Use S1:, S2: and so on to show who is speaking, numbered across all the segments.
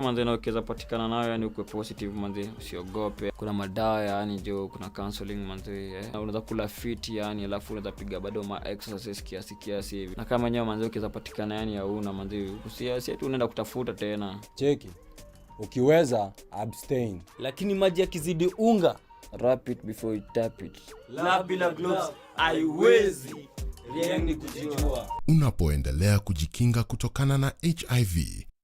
S1: manze, na ukiweza patikana nayo yani uko positive manze, usiogope. Kuna madawa yani jo, kuna counseling manze, unaweza kula fit yani, alafu unaweza piga bado ma exercise kiasi hivi. Na kama nyewe manze ukiweza patikana yani hauna manze, usiasi tu unaenda kutafuta tena.
S2: Cheki. Ukiweza abstain.
S3: Lakini maji yakizidi unga,
S1: wrap it before you tap it.
S3: La bila gloves haiwezi. Riengi kujijua.
S4: Unapoendelea kujikinga kutokana na HIV,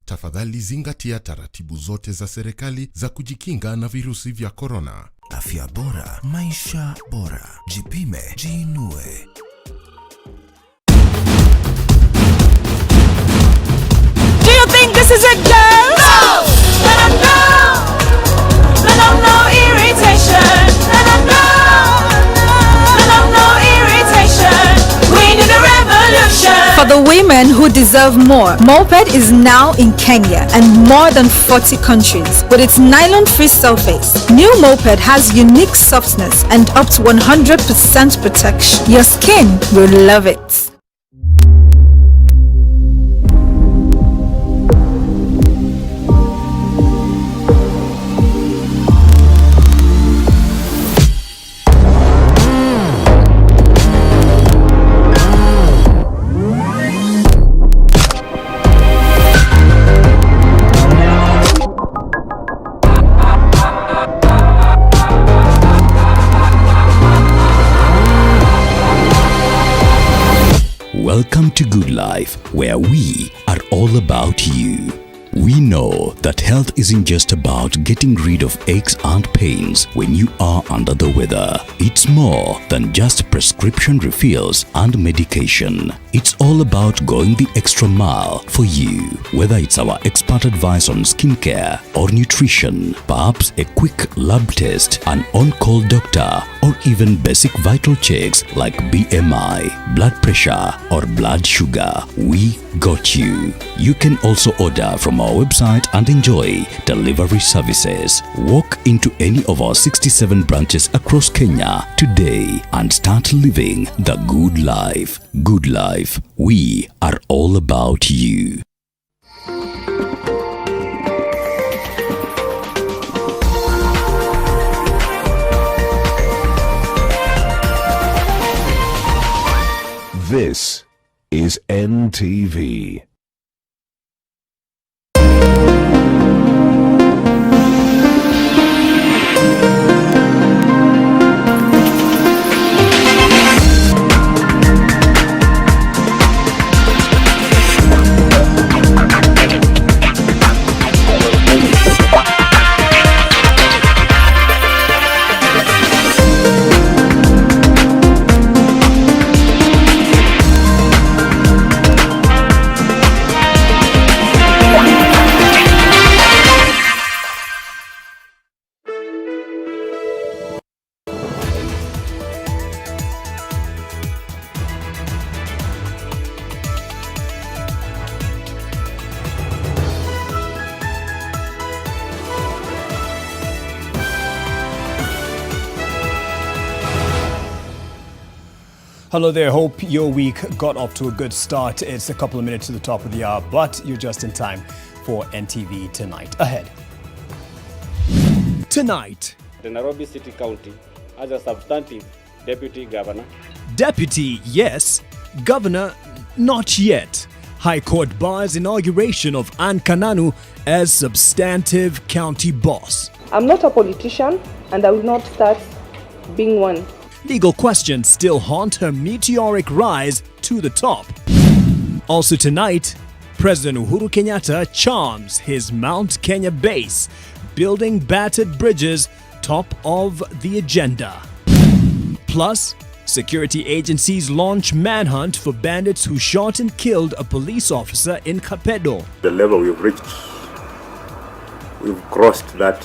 S4: tafadhali zingatia taratibu zote za serikali za kujikinga na virusi vya corona.
S5: Afya bora, maisha bora. Jipime, jiinue.
S6: Do you think this is a girl? No! No irritation. No irritation. We need a revolution. For the women who deserve more, Moped is now in Kenya and more than 40 countries. With its nylon-free surface, new Moped has unique softness and up to 100% protection. Your skin will love it.
S7: Welcome to Good Life, where we are all about you. We know that health isn't just about getting rid of aches and pains when you are under the weather. It's more than just prescription refills and medication. It's all about going the extra mile for you. Whether it's our expert advice on skincare or nutrition, perhaps a quick lab test, an on-call doctor, or even basic vital checks like BMI, blood pressure, or blood sugar, we got you. You can also order from our website and enjoy delivery services. Walk into any of our 67 branches across Kenya today and start living the good life. Good Life, we are all about you.
S8: This is NTV.
S9: Hello there, hope your week got off to a good start. It's a couple of minutes to the top of the hour, but you're just in time for NTV Tonight. Ahead. Tonight.
S10: The Nairobi City County has a substantive deputy governor.
S9: Deputy, yes. Governor, not yet. High Court bars inauguration of Anne Kananu as substantive county boss.
S11: I'm not a politician and I will not start being one.
S9: Legal questions still haunt her meteoric rise to the top. Also tonight, President Uhuru Kenyatta charms his Mount Kenya base, building battered bridges top of the agenda. Plus, security agencies launch manhunt for bandits who shot and killed a police officer in Kapedo.
S12: The level we've reached, we've crossed that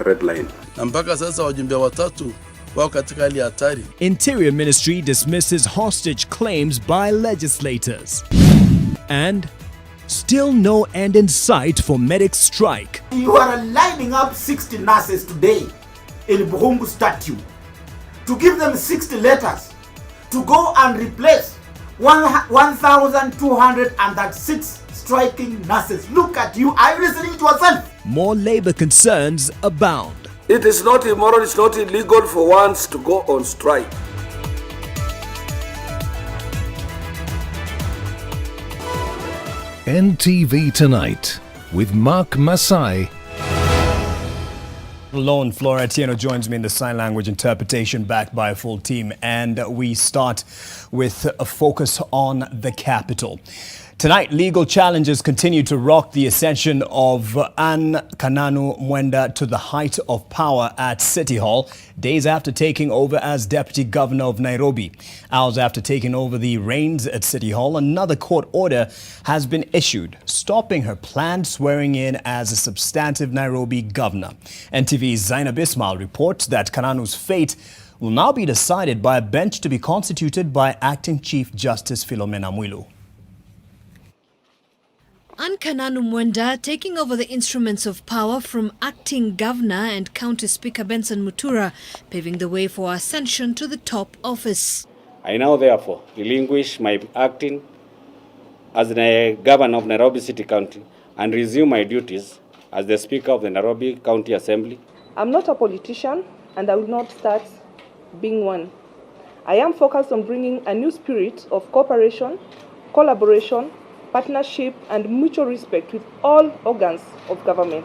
S12: red line.
S13: Mpaka sasa wajumbe watatu wao katika hali hatari.
S9: Interior Ministry dismisses hostage claims by legislators. And still no end in sight for medics strike.
S14: You are lining up 60 nurses today in Buhungu statue to give them 60 letters to go and replace 1,206 striking nurses. Look at you. Are you listening to yourself?
S9: More labor concerns abound.
S15: It is not immoral, it's not illegal for once to go on strike.
S8: NTV Tonight with Mark Masai.
S9: Lone Flora Atieno joins me in the sign language interpretation, backed by a full team. And we start with a focus on the capital. Tonight, legal challenges continue to rock the ascension of Anne Kananu Mwenda to the height of power at City Hall, days after taking over as Deputy Governor of Nairobi. Hours after taking over the reins at City Hall, another court order has been issued, stopping her planned swearing in as a substantive Nairobi governor. NTV's Zainab Ismail reports that Kananu's fate will now be decided by a bench to be constituted by Acting Chief Justice Philomena Mwilu.
S16: Anne Kananu Mwenda taking over the instruments of power from acting governor and county speaker Benson Mutura, paving the way for ascension to the top office.
S10: I now therefore relinquish my acting as the governor of Nairobi City County and resume my duties as the speaker of the Nairobi County Assembly.
S11: I'm not a politician and I will not start being one. I am focused on bringing a new spirit of cooperation, collaboration, partnership and mutual respect with all organs of government.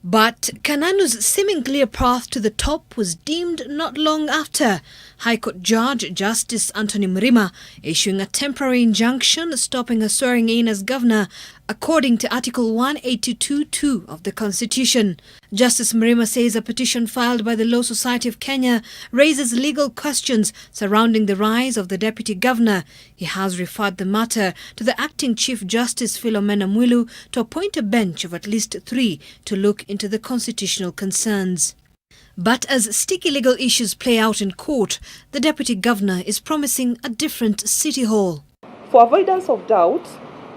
S16: But Kananu's seeming clear path to the top was deemed not long after High Court Judge Justice Anthony Mrima issuing a temporary injunction stopping her swearing in as governor, according to Article 182(2) of the Constitution. Justice Mrima says a petition filed by the Law Society of Kenya raises legal questions surrounding the rise of the deputy governor. He has referred the matter to the Acting Chief Justice Philomena Mwilu to appoint a bench of at least 3 to look into the constitutional concerns. But as sticky legal issues play out in court, the deputy governor is promising a different City Hall.
S11: For avoidance of doubt,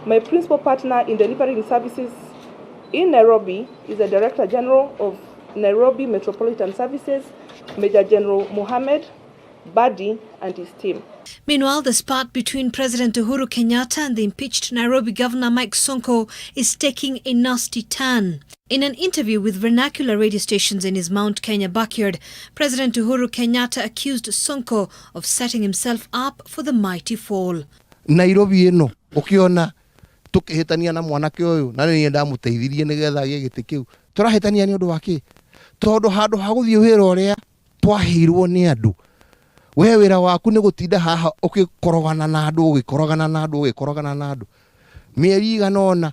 S11: my principal partner in delivering services in Nairobi is the Director General of Nairobi Metropolitan Services, Major General Mohammed Badi and his team.
S16: Meanwhile, the spat between President Uhuru Kenyatta and the impeached Nairobi Governor Mike Sonko is taking a nasty turn. In an interview with vernacular radio stations in his Mount Kenya backyard, President Uhuru Kenyatta accused Sonko of setting himself up for the mighty fall.
S17: Nairobi eno ukiona tukihitania na mwanake uyu na ni ndamuteithirie nigetha gie giti kiu turahitania ni undu waki tondu handu ha guthii wira uria twahirwo ni andu we wira waku ni gutinda haha ukikorogana na andu ugikorogana na andu mieri iganona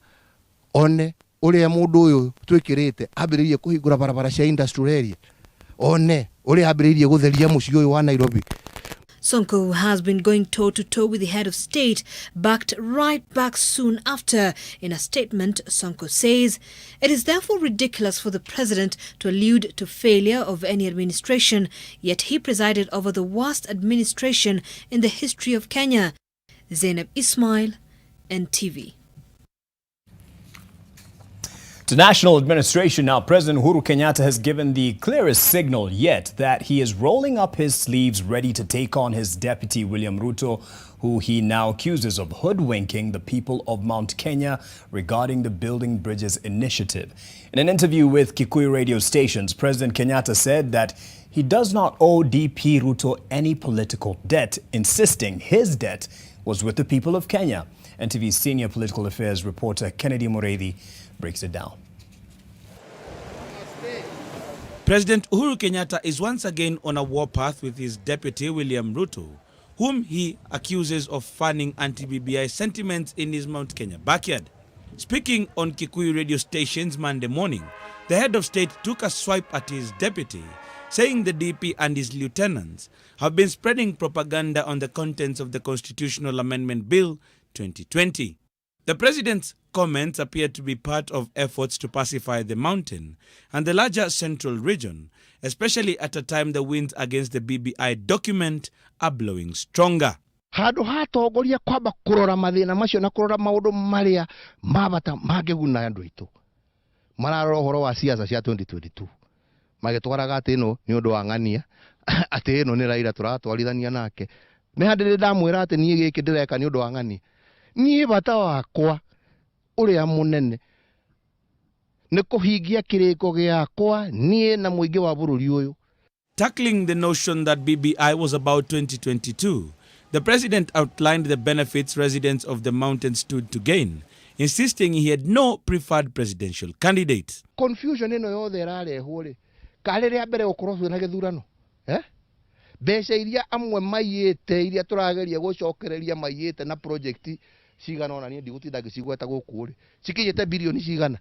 S17: one uria mundu uyu twikirite ambiririe kuhingura barabara cia industrial area one uria ambiririe gutheria mucii uyu wa Nairobi.
S16: Sonko has been going toe-to-toe with the head of state, backed right back soon after. In a statement, Sonko says, "It is therefore ridiculous for the president to allude to failure of any administration, yet he presided over the worst administration in the history of Kenya." Zainab Ismail, NTV.
S9: To national administration now, President Uhuru Kenyatta has given the clearest signal yet that he is rolling up his sleeves ready to take on his deputy William Ruto, who he now accuses of hoodwinking the people of Mount Kenya regarding the Building Bridges initiative. In an interview with Kikuyu radio stations, President Kenyatta said that he does not owe DP Ruto any political debt, insisting his debt was with the people of Kenya. NTV's senior political affairs reporter Kennedy Mureithi breaks it down.
S18: President Uhuru Kenyatta is once again on a warpath with his deputy William Ruto, whom he accuses of fanning anti-BBI sentiments in his Mount Kenya backyard. Speaking on Kikuyu radio stations Monday morning, the head of state took a swipe at his deputy, saying the DP and his lieutenants have been spreading propaganda on the contents of the Constitutional Amendment Bill 2020. The president's comments appear to be part of efforts to pacify the mountain and the larger central region, especially at a time the winds against the BBI document are blowing stronger.
S17: Handu hatongoria kwamba kurora mathina macio na kurora maundu maria mabata mageguna andu itu mararora horo wa siasa cia 2022 magitwaraga ati no ni undu wa ngania ati no ni Raila turatwarithania nake me handi ndamwira ati nie giki ndireka ni undu wa ngania nie bata wakwa uria munene ni kuhingia kiriko giakwa nie na muingi wa bururi uyu.
S18: Tackling the notion that BBI was about 2022, the president outlined the benefits residents of the mountain stood to gain, insisting he had no preferred presidential candidate.
S17: Confusion ino yothe irarehwo ri kari ria mbere gukorwo na githurano mbeca iria amwe maiyite iria turageria gucokereria maiyite na project cigana ona nie ndigutinda ngicigweta guku ri cikinyite bilioni cigana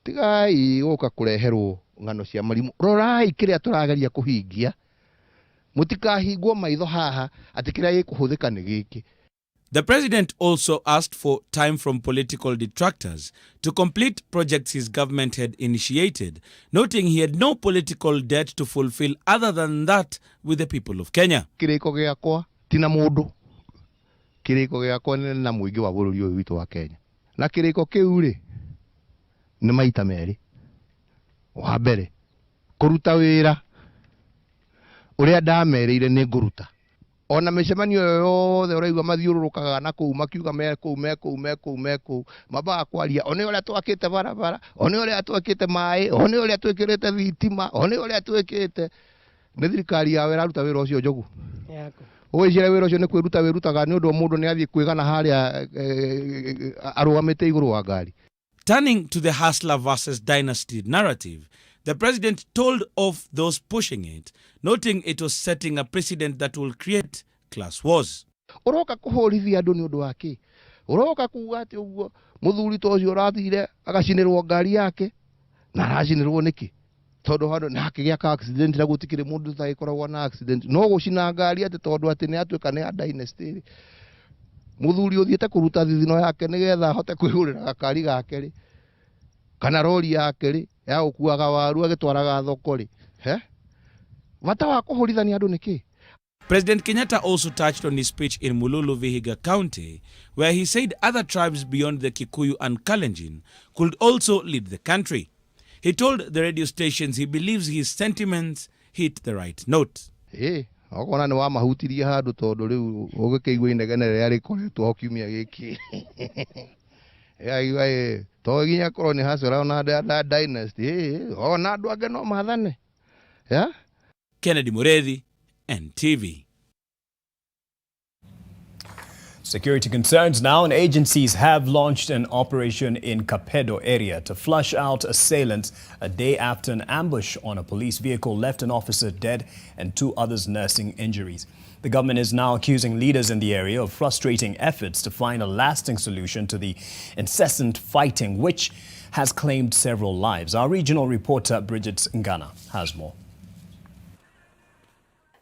S17: tigai guka kureherwo ngano cia marimu rorai kiria turageria kuhingia mutikahingwo maitho haha ati kiria gikuhuthika ni giki.
S18: The president also asked for time from political detractors to complete projects his government had initiated, noting he had no political debt to fulfill other than that with the people of Kenya.
S17: Kiriko giakwa tina mundu, kiriko giakwa ni na muingi wa bururi uyu witu wa Kenya, na kiriko kiu ri ni maita meri. Wa mbere kuruta wira uria ndamereire ni nguruta. Ona micemanio yothe uraigwa mathiururukaga na kuu makiuga meku mabaga kwaria one uria twakite barabara, one uria twakite mai, one uria twikirite thitima, one uria twikite ni thirikari yawe iraruta wira ucio njogu yako. Uwicire wira ucio ni kwiruta wirutaga ni undu mundu ni athie kwigana haria arugamite iguru wa ngari.
S18: Turning to the hustler versus dynasty narrative, the president told off those pushing it, noting it was setting a precedent that will create class wars.
S17: Uroka kuhorithia andu ni undu wake. Uroka kuuga ati uguo muthuri to ucio rathire agacinirwo ngari yake na aracinirwo niki? Tondu handu na akigia ka accident na gutikire mundu taikoragwo na accident. No gucina ngari ati tondu ati ni atuika ni a dynasty. Muthuri uthiete kuruta thithino yake nigetha hote kwihurira gakari gake ri kana rori yake ri ya ukuaga waru agitwaraga thoko ri vata wa kuhurithania andu niki.
S18: President Kenyatta also touched on his speech in Mululu, Vihiga County, where he said other tribes beyond the Kikuyu and Kalenjin could also lead the country. He told the radio stations he believes his sentiments hit the right note.
S17: Ogona ni wa mahutirie handu tondu riu ugikigwa inegene ria rikoretwo kiumia giki igwa to ginya korwo ni hasira na dynasty ona andu ange no mathane
S18: Kennedy Muredhi, NTV.
S9: Security concerns now, and agencies have launched an operation in Kapedo area to flush out assailants a day after an ambush on a police vehicle left an officer dead and 2 others nursing injuries. The government is now accusing leaders in the area of frustrating efforts to find a lasting solution to the incessant fighting, which has claimed several lives. Our regional reporter Bridget Ngana has more.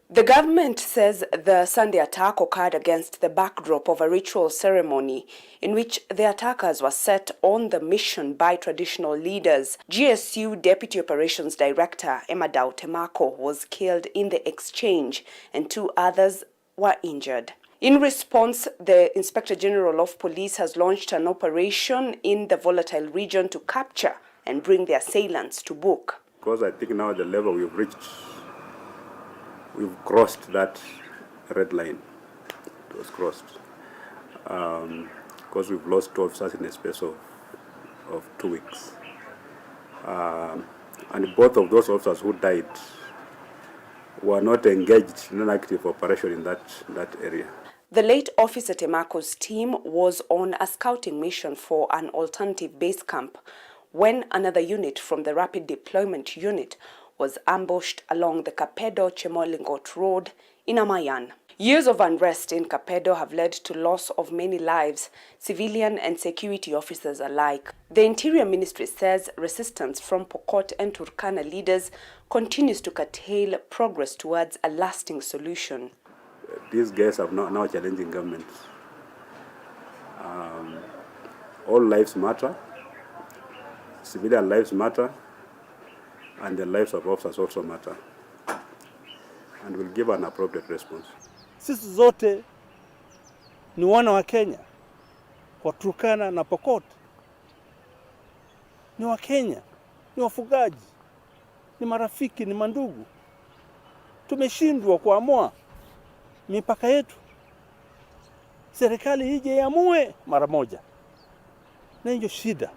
S19: The government says the Sunday attack occurred against the backdrop of a ritual ceremony in which the attackers were set on the mission by traditional leaders. GSU Deputy Operations Director Emadao Temako was killed in the exchange and 2 others were injured. In response, the Inspector General of Police has launched an operation in the volatile region to capture and bring the assailants to book.
S12: Because I think now the level we've reached, we've crossed that red line. It was crossed. Because we've lost 2 officers in a space of 2 weeks. And both of those officers who died were not engaged in an active operation in that area.
S19: The late Officer Temako's team was on a scouting mission for an alternative base camp when another unit from the Rapid Deployment Unit was ambushed along the Kapedo-Chemolingot Road in Amayan. Years of unrest in Kapedo have led to loss of many lives, civilian and security officers alike. The Interior Ministry says resistance from Pokot and Turkana leaders continues to curtail progress towards a lasting solution.
S12: These guys are now challenging government. All lives matter, civilian lives matter, and the lives of officers also matter. And we'll give an appropriate response.
S20: Sisi zote ni wana wa Kenya, kwa Turkana na Pokot. Ni wa Kenya, ni wafugaji, ni marafiki, ni mandugu. Tumeshindwa kuamua mipaka yetu. serikali ije iamue mara moja, na hiyo shida.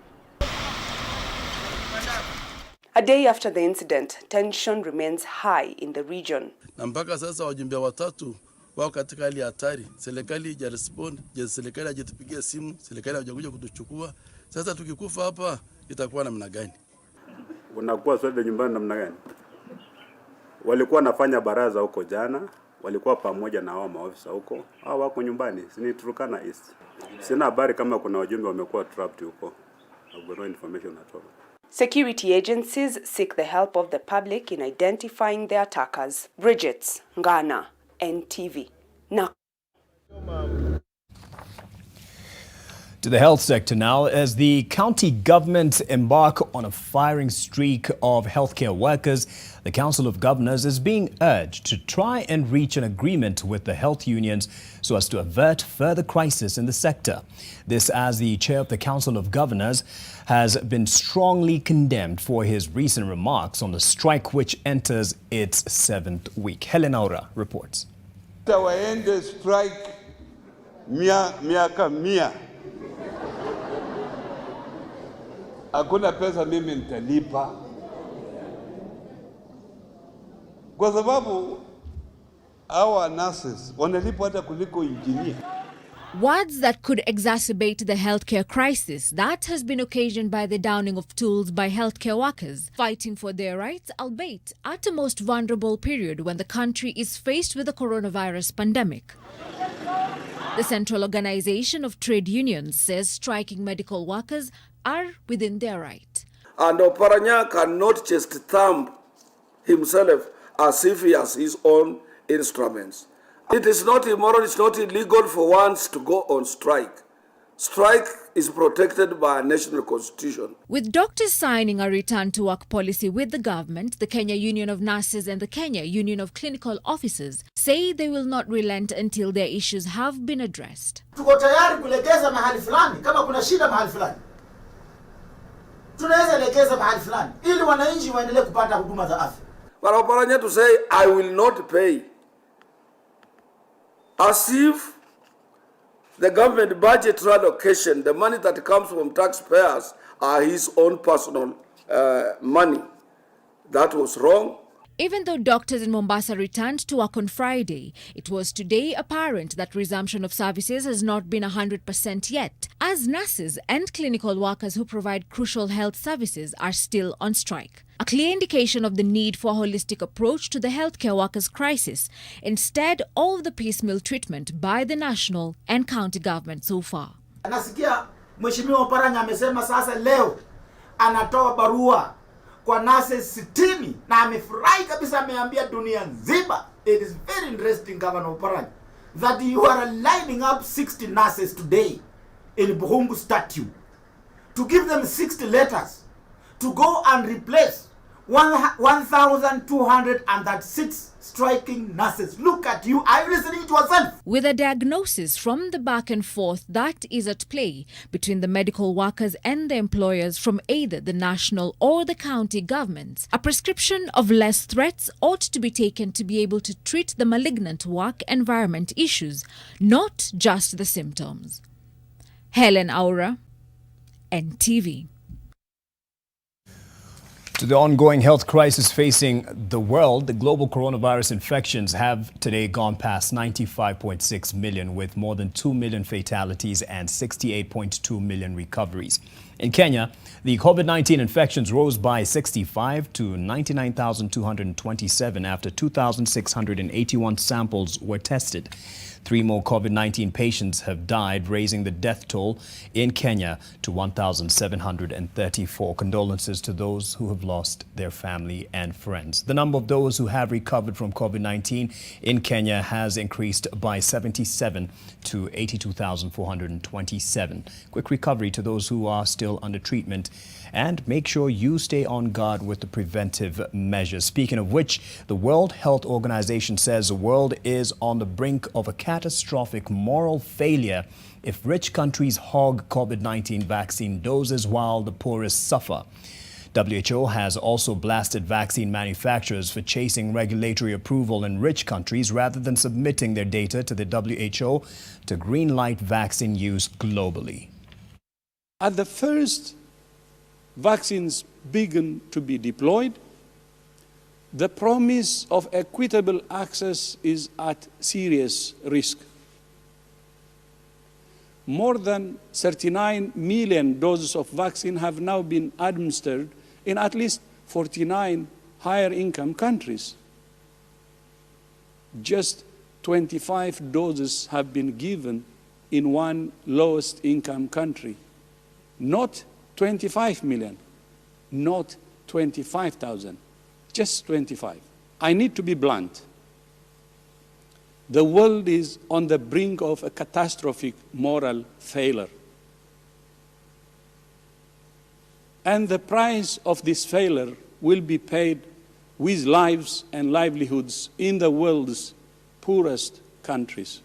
S19: A day after the incident, tension remains high in the region.
S13: Na mpaka sasa wajumbe watatu wao katika hali hatari. Serikali hajarespond, serikali hajatupigia simu, serikali hajakuja kutuchukua. Sasa tukikufa hapa itakuwa namna gani?
S12: Unakuwa sote nyumbani namna gani? Walikuwa wanafanya baraza huko jana, walikuwa pamoja na hao maofisa huko. Hao wako nyumbani, sini Turkana East. Sina habari kama kuna wajumbe wamekuwa trapped huko. I've got no information at all.
S19: Security agencies seek the help of the public in identifying the attackers. Bridget Ngana, NTV. Now.
S9: To the health sector now, as the county government embark on a firing streak of healthcare workers, the Council of Governors is being urged to try and reach an agreement with the health unions so as to avert further crisis in the sector. This as the chair of the Council of Governors has been strongly condemned for his recent remarks on the strike which enters its 7th week. Helen Aura reports.
S21: Waende strike miaka mia. Hakuna pesa mimi nitalipa. Kwa sababu hawa nurses wanalipa hata kuliko engineer.
S22: Words that could exacerbate the healthcare crisis that has been occasioned by the downing of tools by healthcare workers fighting for their rights, albeit at a most vulnerable period when the country is faced with the coronavirus pandemic. The Central Organization of Trade Unions says striking medical workers are within their right.
S15: And Oparanya cannot just thumb himself as if he has his own instruments. It is not immoral, it's not illegal for ones to go on strike. Strike is protected by a national constitution.
S22: With doctors signing a return to work policy with the government, the Kenya Union of Nurses and the Kenya Union of Clinical Officers say they will not relent until their issues have been addressed.
S14: Tuko tayari kulegeza mahali fulani kama kuna shida mahali fulani. Tunaweza legeza mahali fulani ili wananchi waendelee kupata huduma za afya.
S15: But Oparanya to say I will not pay, as if the government budget allocation, the money that comes from taxpayers, are his own personal money. That was wrong.
S22: Even though doctors in Mombasa returned to work on Friday, it was today apparent that resumption of services has not been 100% yet, as nurses and clinical workers who provide crucial health services are still on strike. A clear indication of the need for a holistic approach to the healthcare workers' crisis, instead of the piecemeal treatment by the national and county government so far.
S14: Nasikia Mheshimiwa Oparanya amesema sasa leo anatoa barua kwa nurses 60 na amefurahi kabisa, ameambia dunia nzima. It is very interesting, Governor Oparanya, that you are lining up 60 nurses today in Buhungu statue to give them 60 letters to go and replace 1,206 striking nurses. Look at you. Are you listening to yourself?
S22: With a diagnosis from the back and forth that is at play between the medical workers and the employers from either the national or the county governments, a prescription of less threats ought to be taken to be able to treat the malignant work environment issues, not just the symptoms. Helen Aura, NTV.
S9: To the ongoing health crisis facing the world, the global coronavirus infections have today gone past 95.6 million, with more than 2 million fatalities and 68.2 million recoveries. In Kenya, the COVID-19 infections rose by 65 to 99,227 after 2,681 samples were tested. 3 more COVID-19 patients have died, raising the death toll in Kenya to 1,734. Condolences to those who have lost their family and friends. The number of those who have recovered from COVID-19 in Kenya has increased by 77 to 82,427. Quick recovery to those who are still under treatment, and make sure you stay on guard with the preventive measures. Speaking of which, the World Health Organization says the world is on the brink of a catastrophic moral failure if rich countries hog COVID-19 vaccine doses while the poorest suffer. WHO has also blasted vaccine manufacturers for chasing regulatory approval in rich countries rather than submitting their data to the WHO to greenlight vaccine use globally.
S21: At the first vaccines begin to be deployed, the promise of equitable access is at serious risk. More than 39 million doses of vaccine have now been administered in at least 49 higher income countries. Just 25 doses have been given in one lowest income country. Not 25 million, not 25,000, just 25. I need to be blunt. The world is on the brink of a catastrophic moral failure. And the price of this failure will be paid with lives and livelihoods in the world's poorest countries.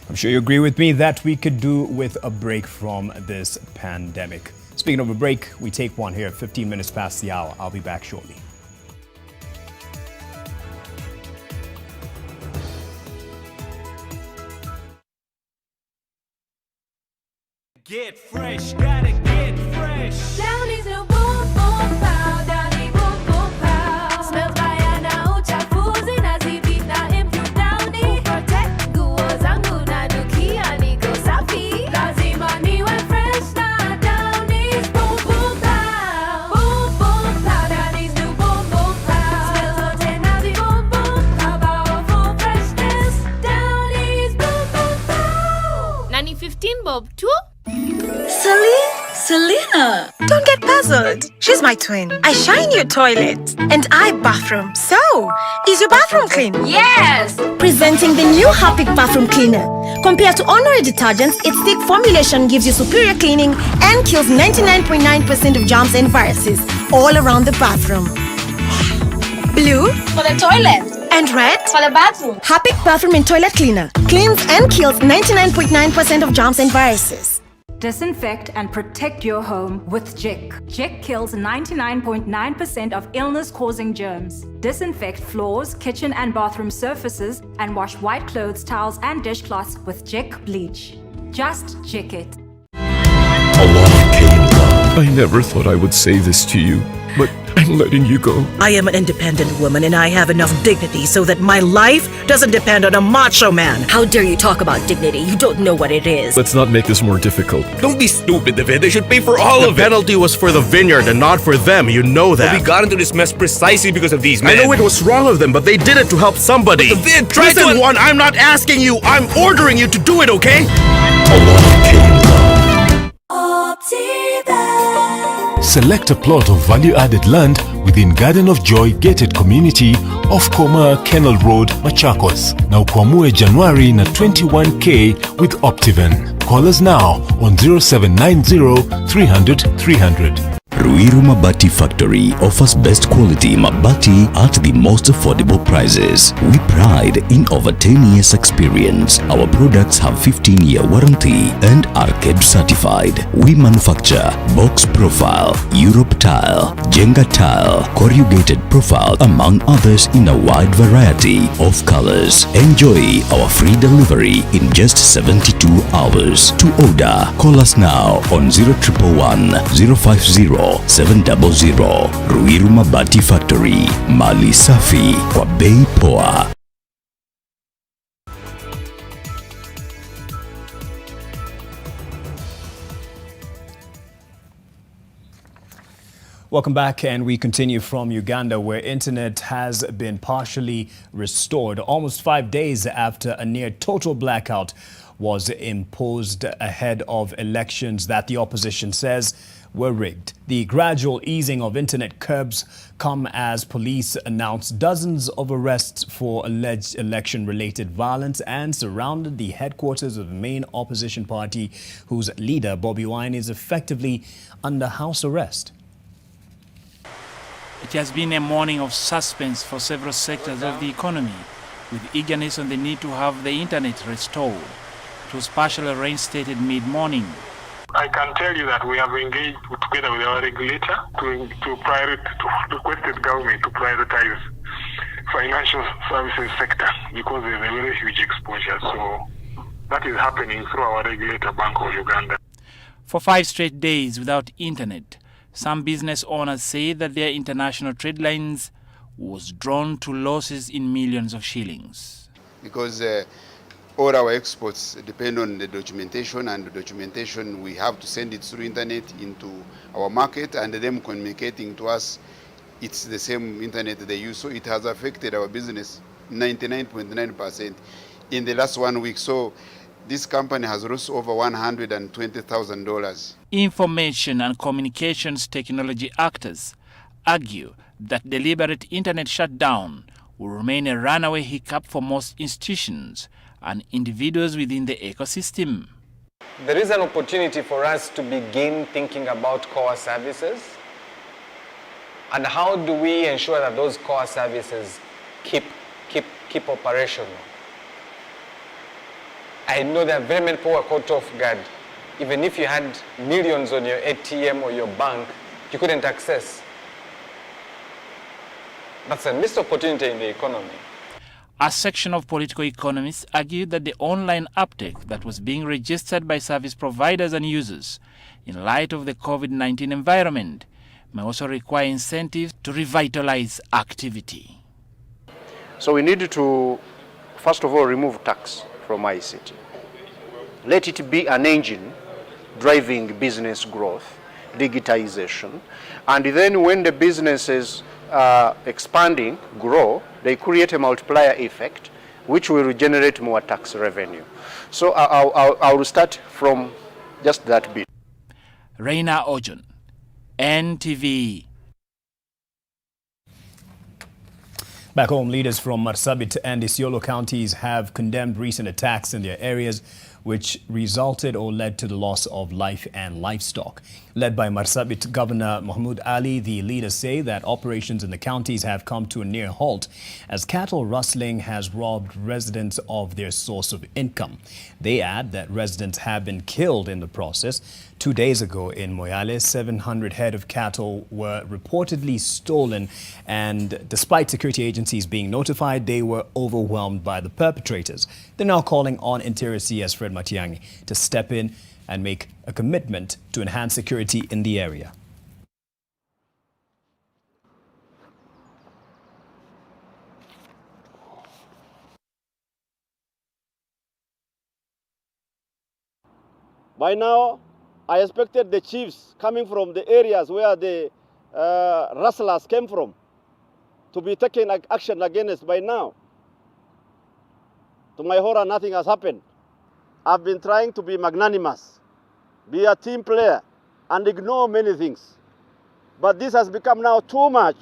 S9: I'm sure you agree with me that we could do with a break from this pandemic. Speaking of a break, we take one here at 15 minutes past the hour. I'll be back shortly.
S3: Get fresh, gotta get fresh.
S1: Down is no boom boom pow, down is boom boom pow. Smells baya na uchafuzi na zidi na improve down is. Protect nguo zangu na nukia niko safi. Lazima niwe fresh na down is boom boom pow. Boom boom pow, down is no boom boom pow. Smells zote na zi boom boom pow. Powerful freshness, down is boom boom pow. Nani 15 bob too?
S2: Selena! Don't get puzzled. She's my twin. I shine your toilet. And I bathroom. So, is your bathroom clean?
S1: Yes!
S2: Presenting the new Harpic Bathroom Cleaner. Compared to ordinary detergents, its thick formulation gives you superior cleaning and kills 99.9% of germs and viruses all around the bathroom. Blue
S1: For the toilet.
S2: and red
S1: For the bathroom.
S2: Harpic Bathroom and Toilet Cleaner cleans and kills 99.9% of germs and viruses.
S23: Disinfect and protect your home with Jik. Jik kills 99.9% of illness-causing germs. Disinfect floors, kitchen and bathroom surfaces, and wash white clothes, towels, and dishcloths with Jik bleach. Just Jik it.
S24: Allah came down. I never thought I would say this to you, but I'm letting you go.
S25: I am an independent woman and I have enough dignity so that my life doesn't depend on a macho man.
S26: How dare you talk about dignity? You don't know what it is.
S24: Let's not make this more difficult.
S27: Don't be stupid, David. They should pay for all of it. The penalty was for the vineyard and not for them. You know that. But we got into this mess precisely because of these men. I know it was wrong of them, but they did it to help somebody. But David, try Listen, to... Juan, I'm not asking you. I'm ordering you to do it, okay?
S24: Allah came down.
S8: Select a plot of value-added land within Garden of Joy Gated Community off Koma Kennel Road, Machakos. Na ukwamue January na 21K with Optiven. Call us now on 0790 300 300.
S7: Ruiru Mabati Factory offers best quality mabati at the most affordable prices. We pride in over 10 years experience. Our products have 15-year warranty and are KEBS certified. We manufacture box profile, Europe tile, Jenga tile, corrugated profile, among others in a wide variety of colors. Enjoy our free delivery in just 72 hours. To order, call us now on 0111 050 700. Ruiru Mabati Factory, mali safi kwa bei poa.
S9: Welcome back, and we continue from Uganda, where internet has been partially restored almost 5 days after a near total blackout was imposed ahead of elections that the opposition says were rigged. The gradual easing of internet curbs come as police announced dozens of arrests for alleged election-related violence and surrounded the headquarters of the main opposition party, whose leader, Bobi Wine, is effectively under house arrest.
S28: It has been a morning of suspense for several sectors of the economy, with eagerness on the need to have the internet restored. It was partially reinstated mid-morning.
S4: I can tell you that we have engaged together with our regulator to requested government to prioritize financial services sector because there's a very huge exposure. So that is happening through our regulator, Bank of Uganda.
S28: For 5 straight days without internet, some business owners say that their international trade lines was drawn to losses in millions of shillings.
S5: Because all our exports depend on the documentation, and the documentation we have to send it through internet into our market, and them communicating to us, it's the same internet they use. So it has affected our business 99.9% in the last 1 week. So this company has lost over $120,000.
S28: Information and communications technology actors argue that deliberate internet shutdown will remain a runaway hiccup for most institutions and individuals within the ecosystem.
S6: There is an opportunity for us to begin thinking about core services, and how do we ensure that those core services keep operational. I know there are very many people who are caught off guard. Even if you had millions on your ATM or your bank, you couldn't access. That's a missed opportunity in the economy.
S28: A section of political economists argued that the online uptake that was being registered by service providers and users in light of the COVID-19 environment may also require incentives to revitalize activity.
S10: So we need to, first of all, remove tax from ICT. Let it be an engine driving business growth, digitization, and then when the businesses expanding, grow, they create a multiplier effect which will generate more tax revenue. So I will start from just that bit.
S28: Reina Ojon, NTV.
S9: Back home, leaders from Marsabit and Isiolo counties have condemned recent attacks in their areas, which resulted or led to the loss of life and livestock. Led by Marsabit Governor Mahmoud Ali, the leaders say that operations in the counties have come to a near halt as cattle rustling has robbed residents of their source of income. They add that residents have been killed in the process. 2 days ago in Moyale, 700 head of cattle were reportedly stolen, and despite security agencies being notified, they were overwhelmed by the perpetrators. They're now calling on Interior CS Fred Matiang'i to step in and make a commitment to enhance security in the area.
S11: By now, I expected the chiefs coming from the areas where the rustlers came from to be taking action against by now. To my horror, nothing has happened. I've been trying to be magnanimous, be a team player, and ignore many things. But this has become now too much.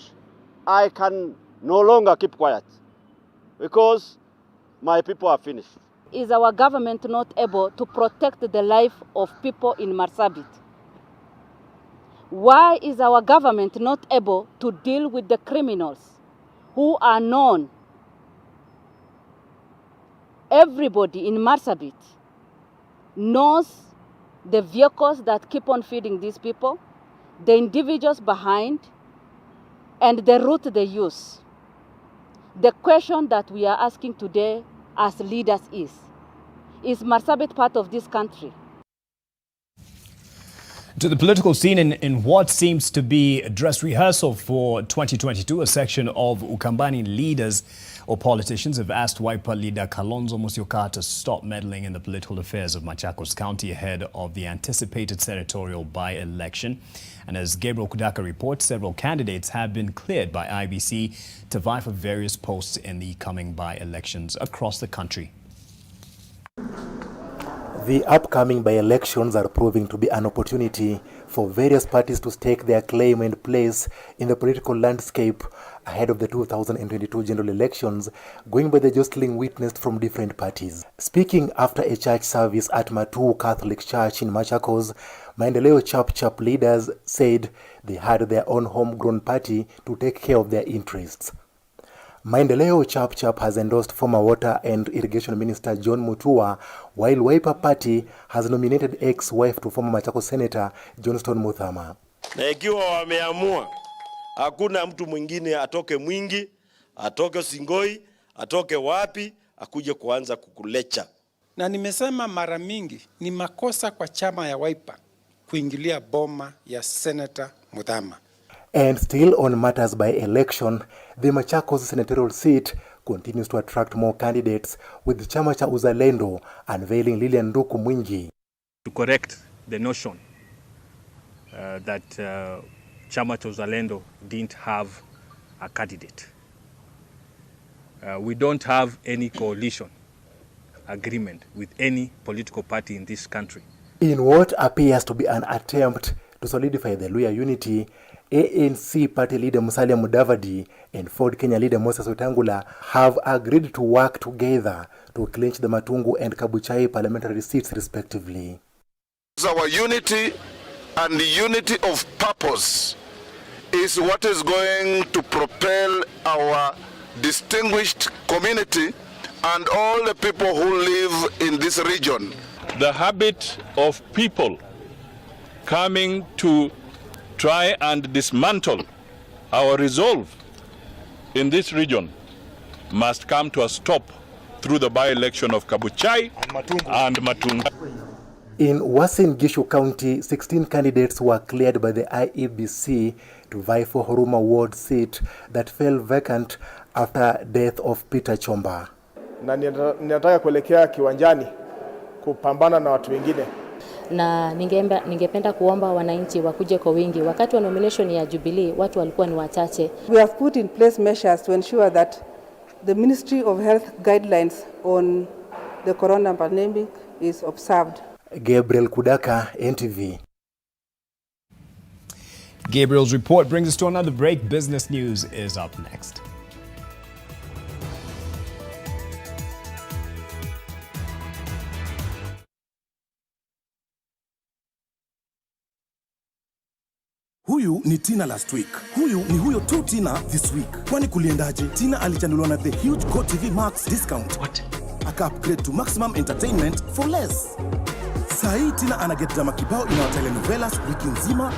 S11: I can no longer keep quiet because my people are finished.
S16: Is our government not able to protect the life of people in Marsabit? Why is our government not able to deal with the criminals who are known? Everybody in Marsabit knows the vehicles that keep on feeding these people, the individuals behind, and the route they use. The question that we are asking today as leaders is Marsabit part of this country?
S9: To the political scene in what seems to be a dress rehearsal for 2022, a section of Ukambani leaders or politicians have asked Wiper leader Kalonzo Musyoka to stop meddling in the political affairs of Machakos County ahead of the anticipated senatorial by-election. And as Gabriel Kudaka reports, several candidates have been cleared by IBC to vie for various posts in the coming by-elections across the country.
S17: The upcoming by-elections are proving to be an opportunity for various parties to stake their claim and place in the political landscape ahead of the 2022 general elections, going by the jostling witnessed from different parties. Speaking after a church service at Matu Catholic Church in Machakos, Maendeleo Chap leaders said they had their own homegrown party to take care of their interests. Maendeleo Chap has endorsed former Water and Irrigation Minister John Mutua, while Wiper Party has nominated ex-wife to former Machakos Senator Johnston Muthama.
S12: Na ikiwa wameamua, hakuna mtu mwingine atoke Mwingi, atoke Singoi, atoke wapi, akuje kuanza kukulecha.
S13: Na nimesema mara mingi, ni makosa kwa chama ya Wiper kuingilia boma ya Senator Muthama.
S17: And still on matters by election, the Machakos senatorial seat continues to attract more candidates, with chama cha Uzalendo unveiling Lilian Nduku Mwingi.
S14: To correct the notion that chama cha Uzalendo didn't have a candidate. We don't have any coalition agreement with any political party in this country.
S17: In what appears to be an attempt to solidify the Luhya unity, ANC party leader Musalia Mudavadi and Ford Kenya leader Moses Wetangula have agreed to work together to clinch the Matungu and Kabuchai parliamentary seats respectively.
S15: Our unity and the unity of purpose is what is going to propel our distinguished community and all the people who live in this region.
S18: The habit of people coming to try and dismantle our resolve in this region must come to a stop through the by-election of Kabuchai and Matungu.
S17: In Uasin Gishu County, 16 candidates were cleared by the IEBC to vie for Huruma Ward seat that fell vacant after death of Peter Chomba.
S19: Na ninataka kuelekea kiwanjani kupambana na watu wengine.
S20: Na ningependa kuomba wananchi wakuje kwa wingi. Wakati wa nomination ya Jubilee watu walikuwa ni wachache.
S22: We have put in place measures to ensure that the Ministry of Health guidelines on the corona pandemic is observed.
S17: Gabriel Kudaka, NTV.
S9: Gabriel's report brings us to another break. Business news is up next.
S29: Huyu ni Tina last week. Huyu ni huyo tu Tina this week. Kwani kuliendaje? Tina alichanuliwa na the huge GoTV Max discount. What? Aka upgrade to maximum entertainment for less. Sahi Tina anaget drama kibao in our telenovelas wiki nzima.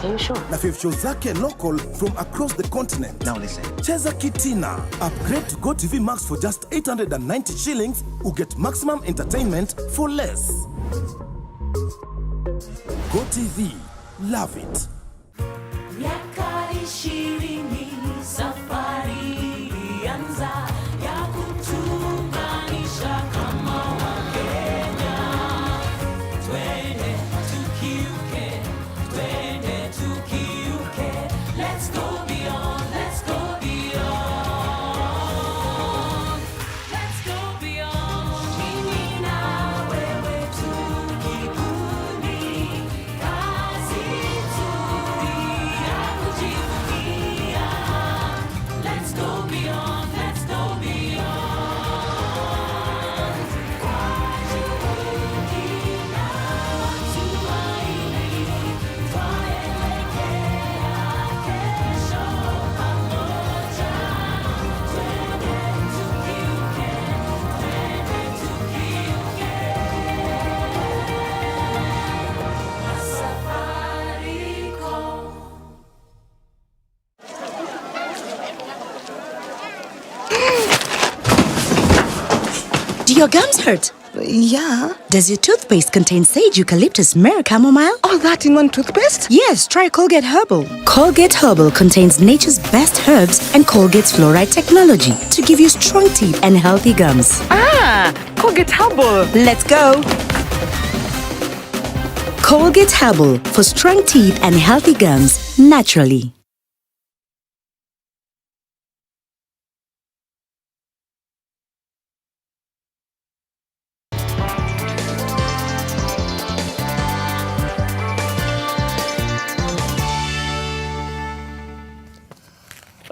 S29: Are you sure? Na 5 shows zake local from across the continent. Now listen. Cheza Kitina. Upgrade to GoTV Max for just 890 shillings. You get maximum entertainment for less. GoTV. Love it.
S1: Miaka 20 safari ilianza ya kutuunganisha kama Wakenya. Twende tukiuke, twende tukiuke. Let's go beyond, let's go beyond. Let's go beyond. Mimi na wewe tukikundi. Kazi tu ya kujivunia. Let's go beyond, let's go beyond. Kwa juhudi na matumaini, twaelekea kesho pamoja. Twende tukiuke, twende tukiuke. Safaricom.
S2: Do your gums hurt? Yeah. Does your toothpaste contain sage, eucalyptus, myrrh, chamomile? All that in one toothpaste? Yes, try Colgate Herbal. Colgate Herbal contains nature's best herbs and Colgate's fluoride technology to give you strong teeth and healthy gums. Ah, Colgate Herbal. Let's go. Colgate Herbal for strong teeth and healthy gums naturally.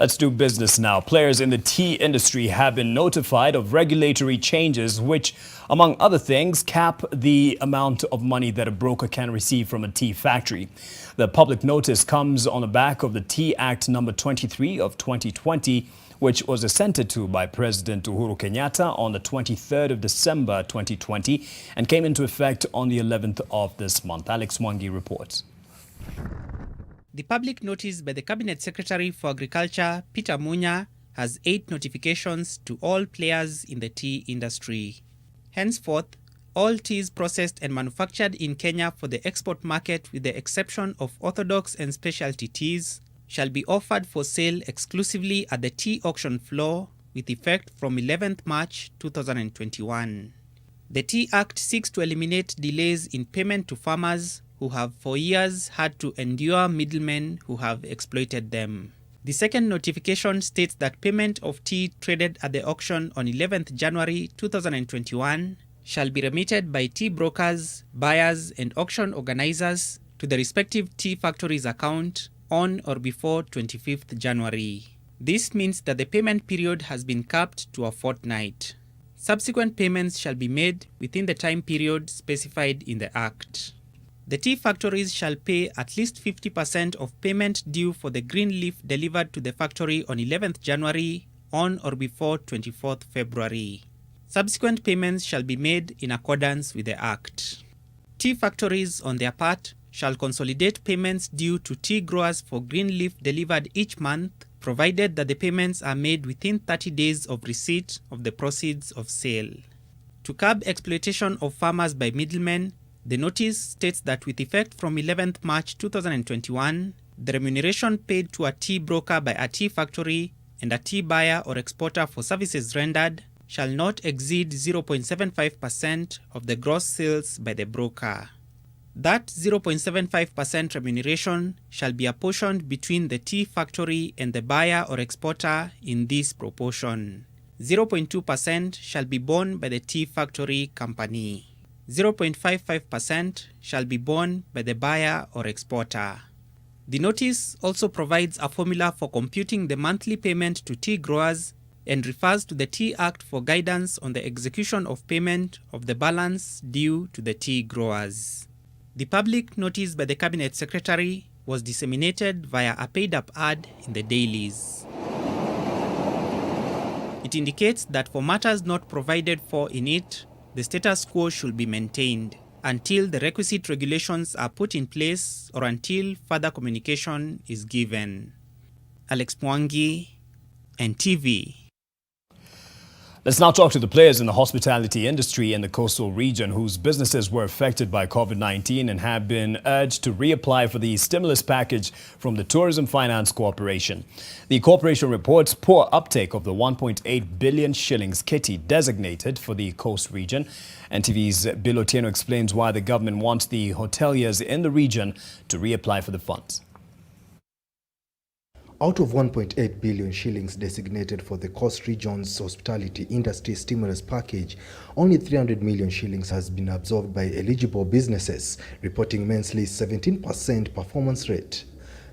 S9: Let's do business now. Players in the tea industry have been notified of regulatory changes which, among other things, cap the amount of money that a broker can receive from a tea factory. The public notice comes on the back of the Tea Act number 23 of 2020, which was assented to by President Uhuru Kenyatta on the 23rd of December 2020 and came into effect on the 11th of this month. Alex Mwangi reports.
S3: The public notice by the Cabinet Secretary for Agriculture, Peter Munya, has 8 notifications to all players in the tea industry. Henceforth, all teas processed and manufactured in Kenya for the export market, with the exception of orthodox and specialty teas, shall be offered for sale exclusively at the tea auction floor with effect from 11th March 2021. The Tea Act seeks to eliminate delays in payment to farmers who have for years had to endure middlemen who have exploited them. The second notification states that payment of tea traded at the auction on 11th January 2021 shall be remitted by tea brokers, buyers, and auction organizers to the respective tea factories' account on or before 25th January. This means that the payment period has been capped to a fortnight. Subsequent payments shall be made within the time period specified in the Act. The tea factories shall pay at least 50% of payment due for the green leaf delivered to the factory on 11th January on or before 24th February. Subsequent payments shall be made in accordance with the Act. Tea factories, on their part, shall consolidate payments due to tea growers for green leaf delivered each month, provided that the payments are made within 30 days of receipt of the proceeds of sale. To curb exploitation of farmers by middlemen, the notice states that with effect from 11th March 2021, the remuneration paid to a tea broker by a tea factory and a tea buyer or exporter for services rendered shall not exceed 0.75% of the gross sales by the broker. That 0.75% remuneration shall be apportioned between the tea factory and the buyer or exporter in this proportion. 0.2% shall be borne by the tea factory company. 0.55% shall be borne by the buyer or exporter. The notice also provides a formula for computing the monthly payment to tea growers and refers to the Tea Act for guidance on the execution of payment of the balance due to the tea growers. The public notice by the Cabinet Secretary was disseminated via a paid-up ad in the dailies. It indicates that for matters not provided for in it, the status quo should be maintained until the requisite regulations are put in place or until further communication is given. Alex Mwangi, NTV.
S9: Let's now talk to the players in the hospitality industry in the coastal region whose businesses were affected by COVID-19 and have been urged to reapply for the stimulus package from the Tourism Finance Corporation. The corporation reports poor uptake of the 1.8 billion shillings kitty designated for the coast region. NTV's Bill Otieno explains why the government wants the hoteliers in the region to reapply for the funds.
S17: Out of 1.8 billion shillings designated for the coast region's hospitality industry stimulus package, only 300 million shillings has been absorbed by eligible businesses, reporting Mensley's 17% performance rate.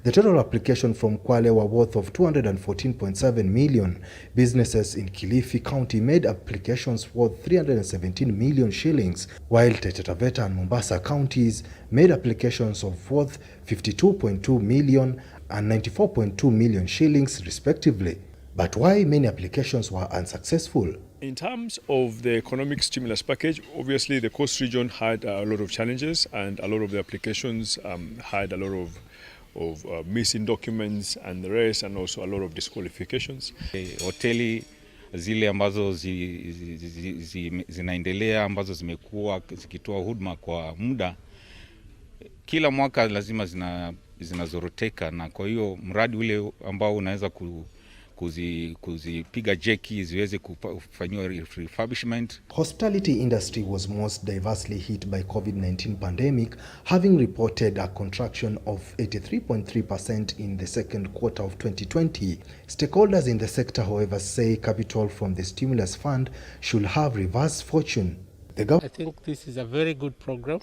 S17: The total application from Kwale were worth of 214.7 million. Businesses in Kilifi County made applications worth 317 million shillings, while Taita Taveta and Mombasa counties made applications of worth 52.2 million and 94.2 million shillings respectively. But why many applications were unsuccessful?
S7: In terms of the economic stimulus package, obviously the coast region had a lot of challenges and a lot of the applications had a lot of missing documents and the rest, and also a lot of disqualifications.
S8: Hoteli zile ambazo zinaendelea ambazo zimekuwa zikitoa huduma kwa muda, kila mwaka lazima zinazoroteka, na kwa hiyo mradi ule ambao unaweza kuzipiga jeki ziweze kufanywa refurbishment.
S17: Hospitality industry was most diversely hit by COVID-19 pandemic, having reported a contraction of 83.3% in the second quarter of 2020. Stakeholders in the sector, however, say capital from the stimulus fund should have reversed fortune.
S21: I think this is a very good program,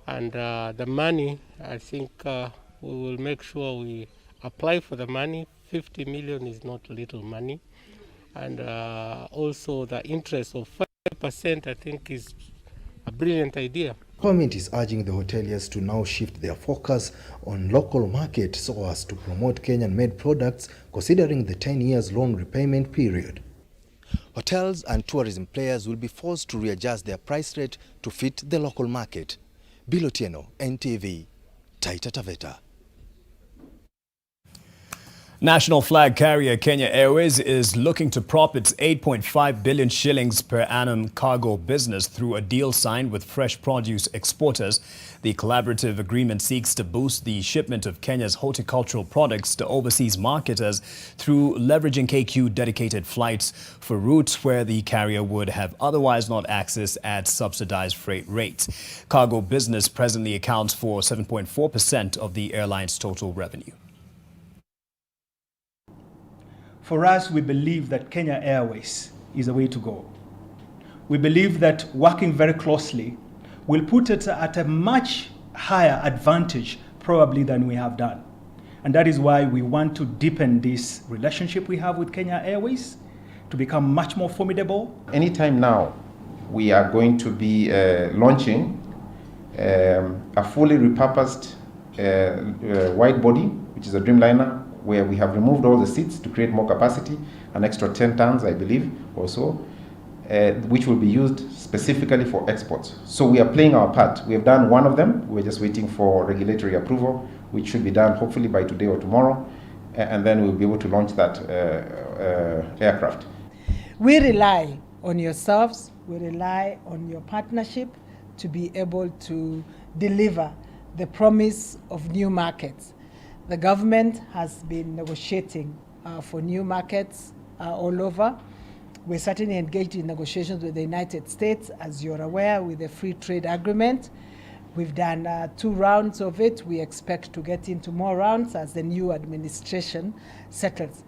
S21: and the money, I think we will make sure we apply for the money 50 million is not little money. And also the interest of 5%, I think, is a brilliant idea.
S4: Government is urging the hoteliers to now shift their focus on local market so as to promote Kenyan-made products, considering the 10 years loan repayment period. Hotels and tourism players will be forced to readjust their price rate to fit the local market. Bilotieno, NTV, Taita Taveta.
S9: National flag carrier Kenya Airways is looking to prop its 8.5 billion shillings per annum cargo business through a deal signed with fresh produce exporters. The collaborative agreement seeks to boost the shipment of Kenya's horticultural products to overseas marketers through leveraging KQ dedicated flights for routes where the carrier would have otherwise not access at subsidized freight rates. Cargo business presently accounts for 7.4% of the airline's total revenue.
S5: For us, we believe that Kenya Airways is the way to go. We believe that working very closely will put it at a much higher advantage probably than we have done. And that is why we want to deepen this relationship we have with Kenya Airways to become much more formidable.
S6: Anytime now, we are going to be launching a fully repurposed wide body, which is a Dreamliner, where we have removed all the seats to create more capacity, an extra 10 tons, I believe, or so, which will be used specifically for exports. So we are playing our part. We have done one of them. We're just waiting for regulatory approval, which should be done hopefully by today or tomorrow, and then we'll be able to launch that aircraft.
S10: We rely on yourselves, we rely on your partnership to be able to deliver the promise of new markets. The government has been negotiating for new markets all over. We're certainly engaged in negotiations with the United States, as you're aware, with the free trade agreement. We've done 2 rounds of it. We expect to get into more rounds as the new administration settles.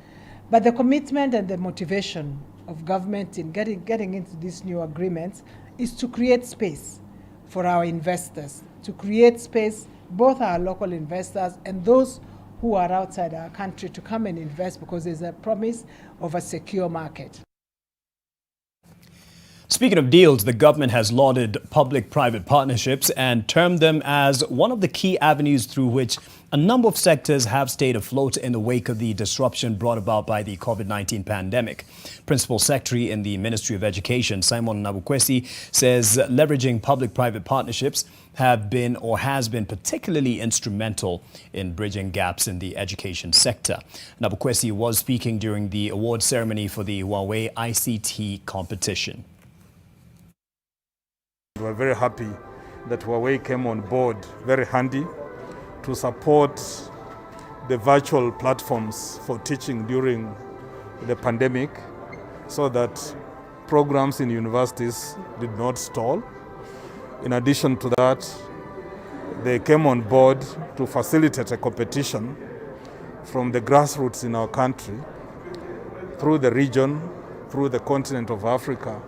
S10: But the commitment and the motivation of government in getting into these new agreements is to create space for our investors, to create space, both our local investors and those who are outside our country, to come and invest, because there's a promise of a secure market.
S9: Speaking of deals, the government has lauded public-private partnerships and termed them as one of the key avenues through which a number of sectors have stayed afloat in the wake of the disruption brought about by the COVID-19 pandemic. Principal Secretary in the Ministry of Education, Simon Nabukwesi, says leveraging public-private partnerships have been or has been particularly instrumental in bridging gaps in the education sector. Nabukwesi was speaking during the award ceremony for the Huawei ICT competition.
S23: We're very happy that Huawei came on board, very handy, to support the virtual platforms for teaching during the pandemic so that programs in universities did not stall. In addition to that, they came on board to facilitate a competition from the grassroots in our country, through the region, through the continent of Africa.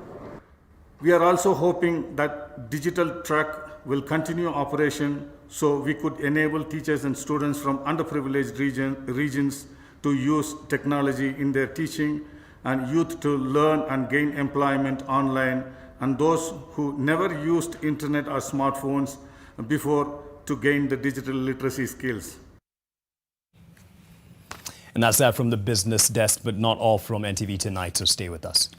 S24: We are also hoping that digital track will continue operation so we could enable teachers and students from underprivileged regions to use technology in their teaching, and youth to learn and gain employment online, and those who never used internet or smartphones before to gain the digital literacy skills.
S9: And that's that from the business desk, but not all from NTV Tonight, so stay with us.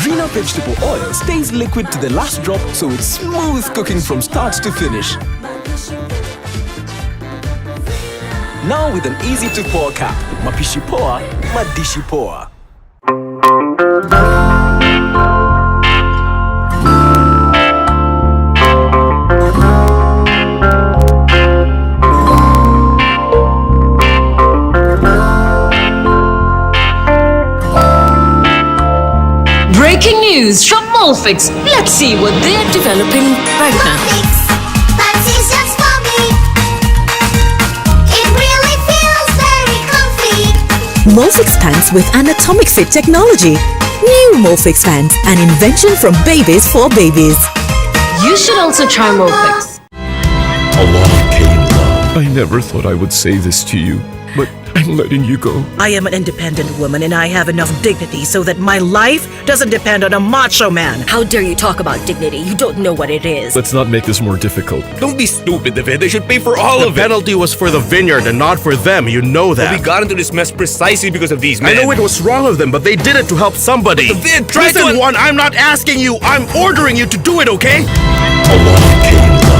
S25: Rena vegetable oil stays liquid to the last drop, so it's smooth cooking from start to finish. Now with an easy-to-pour cap. Mapishi poa, madishi poa.
S11: news from Molfix. Let's see what they're developing right now.
S12: Molfix pants with anatomic fit technology. New Molfix pants, an invention from babies for babies.
S11: You should also try Molfix.
S13: Along came love. I never thought I would say this to you, but I'm letting you go.
S14: I am an independent woman and I have enough dignity so that my life doesn't depend on a macho man.
S12: How dare you talk about dignity? You don't know what it is.
S13: Let's not make this more difficult.
S15: Don't be stupid, David. They should pay for all of it. The penalty was for the vineyard and not for them. You know that. But we got into this mess precisely because of these men. I know it was wrong of them, but they did it to help somebody. Listen, Juan, I'm not asking you. I'm ordering you to do it, okay?
S13: Along came love.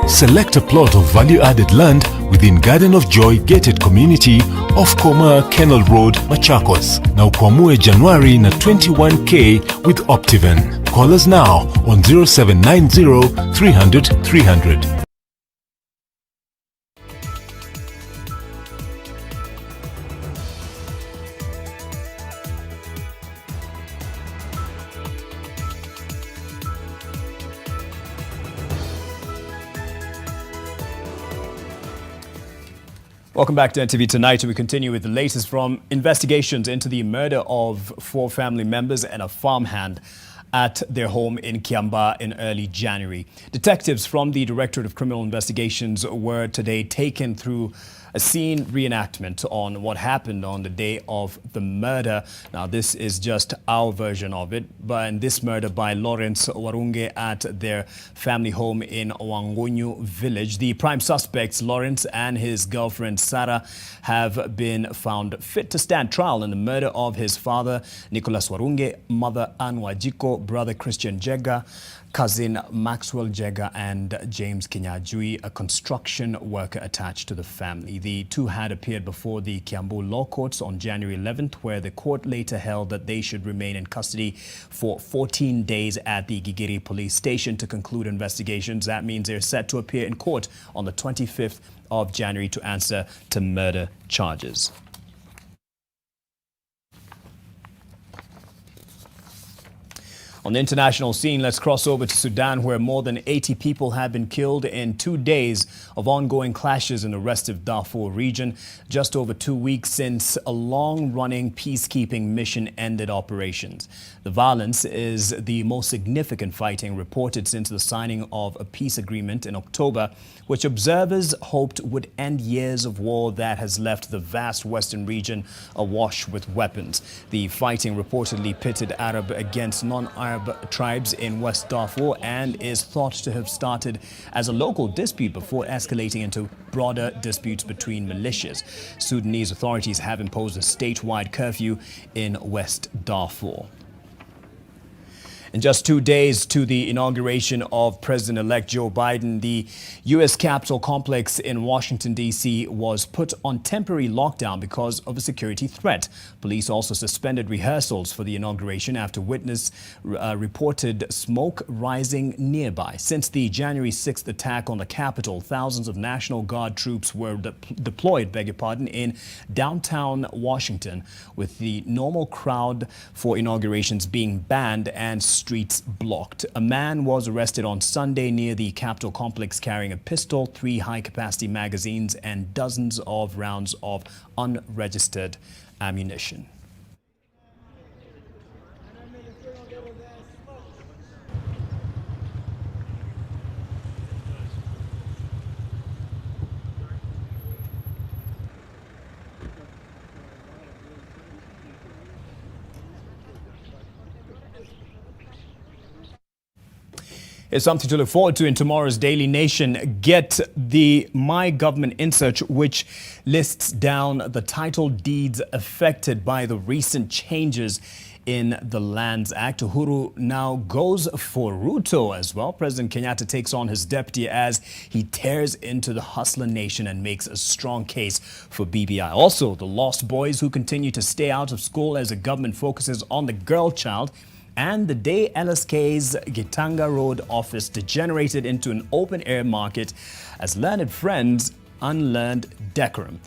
S13: Select a plot of value-added land within Garden of Joy gated community off Koma Kennel Road, Machakos. Now kuamue January na 21K with Optiven. Call us now on 0790 300 300.
S9: Welcome back to NTV Tonight. We continue with the latest from investigations into the murder of 4 family members and a farmhand at their home in Kiambaa in early January. Detectives from the Directorate of Criminal Investigations were today taken through a scene reenactment on what happened on the day of the murder. Now, this is just our version of it, but in this murder by Lawrence Warunge at their family home in Wangonyu village. The prime suspects, Lawrence and his girlfriend Sarah, have been found fit to stand trial in the murder of his father, Nicholas Warunge, mother Anne Wajiko, brother Christian Jega, cousin Maxwell Jega, and James Kinyajui, a construction worker attached to the family. The two had appeared before the Kiambu Law Courts on January 11th, where the court later held that they should remain in custody for 14 days at the Gigiri police station to conclude investigations. That means they're set to appear in court on the 25th of January to answer to murder charges. On the international scene, let's cross over to Sudan, where more than 80 people have been killed in 2 days of ongoing clashes in the restive Darfur region, just over 2 weeks since a long-running peacekeeping mission ended operations. The violence is the most significant fighting reported since the signing of a peace agreement in October, which observers hoped would end years of war that has left the vast western region awash with weapons. The fighting reportedly pitted Arab against non-Arab tribes in West Darfur and is thought to have started as a local dispute before escalating into broader disputes between militias. Sudanese authorities have imposed a statewide curfew in West Darfur. In just 2 days to the inauguration of President-elect Joe Biden, the U.S. Capitol complex in Washington, D.C. was put on temporary lockdown because of a security threat. Police also suspended rehearsals for the inauguration after witness reported smoke rising nearby. Since the January 6th attack on the Capitol, thousands of National Guard troops were deployed, in downtown Washington, with the normal crowd for inaugurations being banned and streets blocked. A man was arrested on Sunday near the Capitol complex carrying a pistol, 3 high-capacity magazines, and dozens of rounds of unregistered ammunition. It's something to look forward to in tomorrow's Daily Nation. Get the My Government insert, which lists down the title deeds affected by the recent changes in the Lands Act. Uhuru now goes for Ruto as well. President Kenyatta takes on his deputy as he tears into the hustler nation and makes a strong case for BBI. Also, the lost boys who continue to stay out of school as the government focuses on the girl child. And the day LSK's Gitanga Road office degenerated into an open-air market as learned friends unlearned decorum.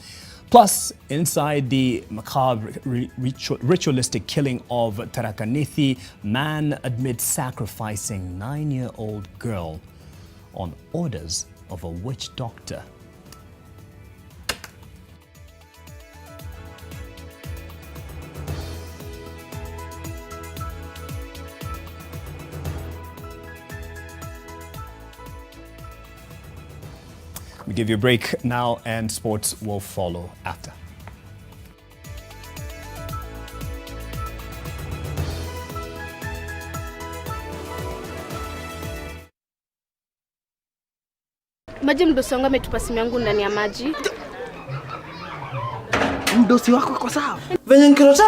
S9: Plus, inside the macabre ritualistic killing of Tarakaniti, man admits sacrificing 9-year-old girl on orders of a witch doctor. We give you a break now, and sports will follow after.
S16: Maji mdosi wangu ametupa simu yangu ndani ya maji.
S14: Mdosi wako kwa sawa? Venye Nkirota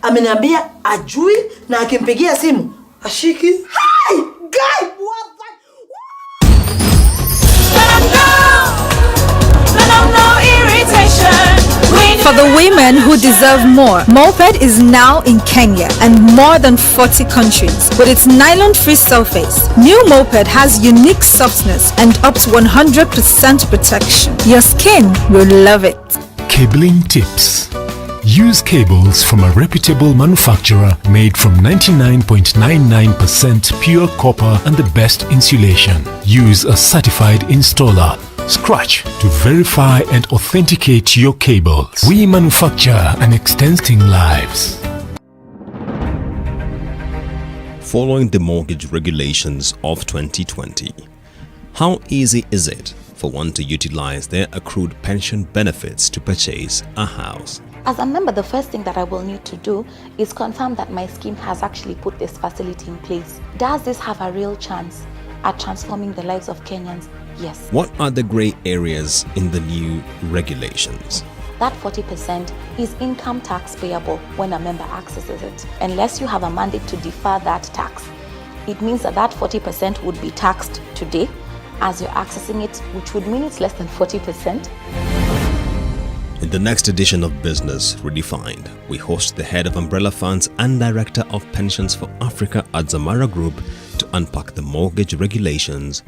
S14: ameniambia ajui na akimpigia simu ashiki. Hey! Guy! What the?
S18: For the women who deserve more, Moped is now in Kenya and more than 40 countries. With its nylon-free surface, new Moped has unique softness and up to 100% protection. Your skin will love it.
S13: Cabling tips. Use cables from a reputable manufacturer made from 99.99% pure copper and the best insulation. Use a certified installer. Scratch to verify and authenticate your cables. We manufacture and extending lives.
S19: Following the mortgage regulations of 2020, how easy is it for one to utilize their accrued pension benefits to purchase a house?
S20: As a member, the first thing that I will need to do is confirm that my scheme has actually put this facility in place. Does this have a real chance at transforming the lives of Kenyans? Yes.
S19: What are the grey areas in the new regulations?
S20: That 40% is income tax payable when a member accesses it. Unless you have a mandate to defer that tax, it means that that 40% would be taxed today as you're accessing it, which would mean it's less than 40%.
S19: In the next edition of Business Redefined, we host the head of Umbrella Funds and Director of Pensions for Africa at Zamara Group to unpack the mortgage regulations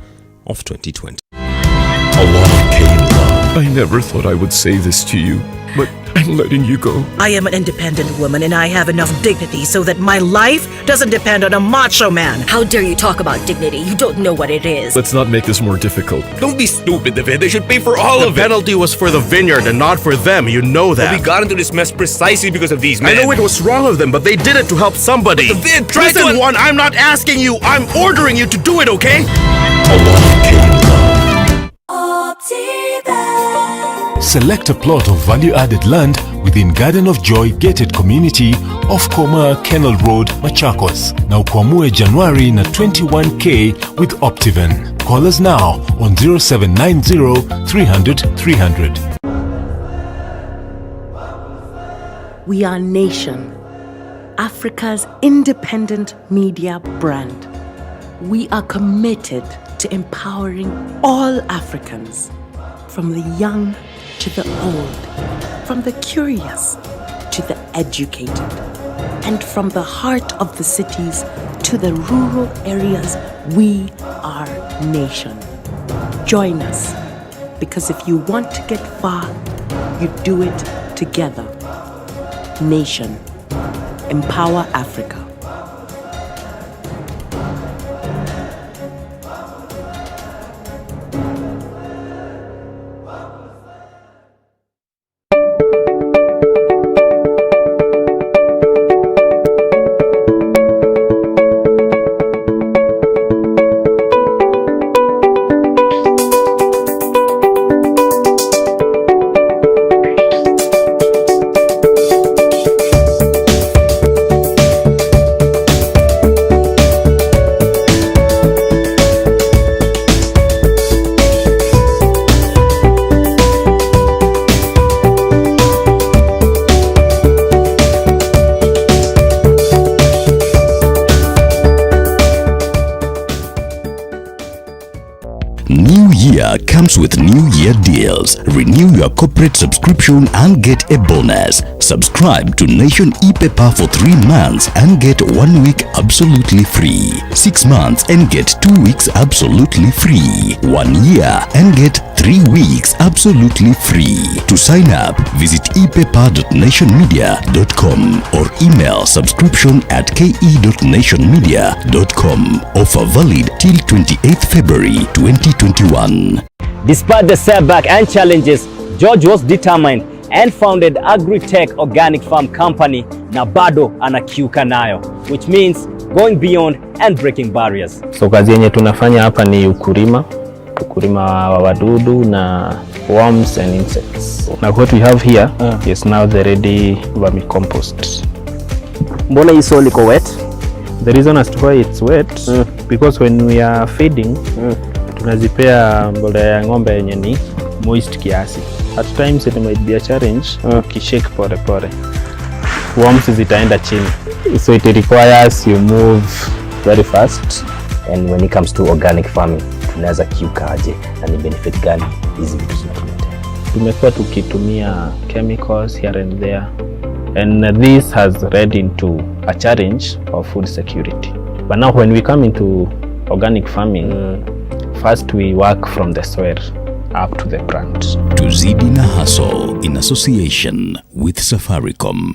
S19: of 2020.
S22: Along came love. I never thought I would say this to you, but I'm letting you go.
S14: I am an independent woman and I have enough dignity so that my life doesn't depend on a macho man.
S11: How dare you talk about dignity? You don't know what it is.
S22: Let's not make this more difficult.
S15: Don't be stupid, David. They should pay for all of it. The penalty was for the vineyard and not for them. You know that. But we got into this mess precisely because of these men. I know it was wrong of them, but they did it to help somebody. But they tried to... Listen, I'm not asking you. I'm ordering you to do it, okay?
S22: Along came love.
S13: Select a plot of value-added land within Garden of Joy gated community off Koma Kennel Road, Machakos. Now kuamue January na 21K with Optiven. Call us now on 0790 300 300.
S26: We are Nation, Africa's independent media brand. We are committed to empowering all Africans, from the young to the old, from the curious to the educated, and from the heart of the cities to the rural areas. We are Nation. Join us, because if you want to get far, you do it together. Nation. Empower Africa.
S1: year comes with New Year deals. Renew your corporate subscription and get a bonus. Subscribe to Nation e-paper for 3 months and get 1 week absolutely free. 6 months and get 2 weeks absolutely free. 1 year and get 3 weeks absolutely free. To sign up, visit epaper.nationmedia.com or email subscription@ke.nationmedia.com. Offer valid till 28th February 2021.
S2: Despite the setback and challenges, George was determined and founded Agri-Tech Organic Farm Company na bado anakiuka nayo, which means going beyond and breaking barriers.
S3: So kazi yenye tunafanya hapa ni ukulima wa wadudu na worms and insects. Now what we have here is now the ready vermicompost.
S2: Mbona hii soil iko wet?
S3: The reason as to why it's wet because when we are feeding tunazipea mbolea ya ng'ombe yenye ni moist kiasi. At times it might be a challenge ukishake pole pole. Worms zitaenda chini. So it requires you move very fast.
S2: And when it comes to organic farming, tunaweza kiuka aje na ni benefit gani hizi vitu zinatuletea?
S3: Tumekuwa tukitumia chemicals here and there, and this has led into a challenge of food security. But now when we come into organic farming, first we work from the soil up to the plant.
S1: Tuzidi na Hustle in association with Safaricom.